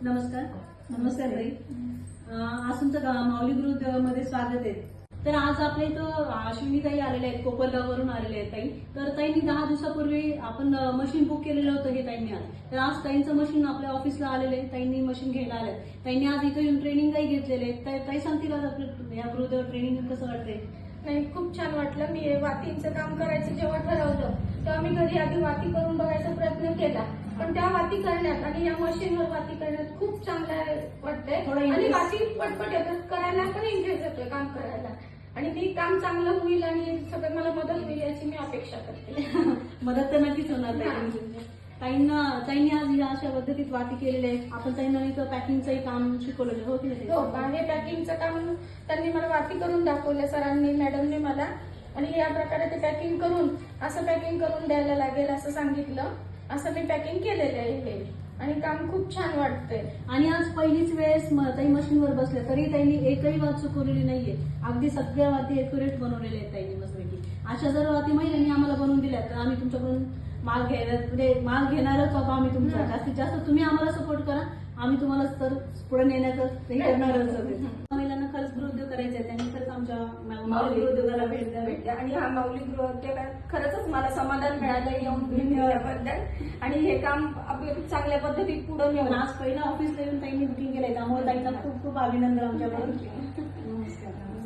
नमस्कार. नमस्कार ताई. आज तुमचं माऊली गृह मध्ये स्वागत आहे. तर आज आपल्या इथं अश्विनीताई आलेल्या आहेत, कोपरगाववरून आलेल्या आहेत ताई. तर ताईंनी 10 दिवसापूर्वी आपण मशीन बुक केलेलं होतं हे ताईंनी आज. तर आज ताईंचं मशीन आपल्या ऑफिसला आलेलं आहे. ताईंनी मशीन घ्यायला आले. ताईंनी आज इथं येऊन ट्रेनिंगही घेतलेले आहे. ताई सांगतील आज आपलं या गृह ट्रेनिंग कसं वाटतंय? नाही, खूप छान वाटलं. मी वातींचं काम करायचं जेव्हा ठरवलं तेव्हा मी घरी आधी वाती करून बघायचा प्रयत्न केला, पण त्या वाती करण्यात आणि या मशीनवर वाती करण्यात खूप चांगलं वाटतंय आणि वाती पटपट येतात, करायला पण इंटरेस्ट येतोय काम करायला आणि ती काम चांगलं होईल आणि सगळं मला मदत होईल याची मी अपेक्षा करते. मदत तर नक्कीच होणार ताईंनी आज या अशा पद्धतीत वाती केलेल्या आहेत. आपण ताईंना इथं पॅकिंगचंही काम शिकवलेलं हो की नाही? हो, हे पॅकिंगचं काम त्यांनी मला वाती करून दाखवलं सरांनी, मॅडमने मला, आणि या प्रकारे ते पॅकिंग करून असं पॅकिंग करून द्यायला लागेल असं सांगितलं. असं मी पॅकिंग केलेलं आहे हे आणि काम खूप छान वाटतंय. आणि आज पहिलीच वेळेस ताई मशीनवर बसल्या तरी त्यांनी एकही वाद चुकवलेली नाहीये. अगदी सगळ्या वाती एक्युरेट बनवलेल्या आहेत ताईंनी मस्तपैकी. अशा जर वाती महिलांनी आम्हाला बनवून दिल्या तर आम्ही तुमच्याकडून माल घ्यायला म्हणजे माल घेणारच आहोत आम्ही तुमचा. जास्तीत जास्त तुम्ही आम्हाला सपोर्ट करा, आम्ही तुम्हाला तर पुढे नेण्याचं हे करणारच आहोत. महिलांना खरंच गृहोद्योग करायचे आहे, त्यांनी खरंच आमच्या माऊली गृहोद्योगाला भेट द्यावी. आणि हा माऊली गृहोद्योगात खरंच मला समाधान मिळालं येऊन भेटल्याबद्दल आणि हे काम आपलं चांगल्या पद्धतीत पुढे नेऊन. आज पहिला ऑफिसला येऊन ताईंनी बुकिंग केलंय, त्यामुळे ताईंचा खूप खूप अभिनंदन आमच्याकडून. नमस्कार.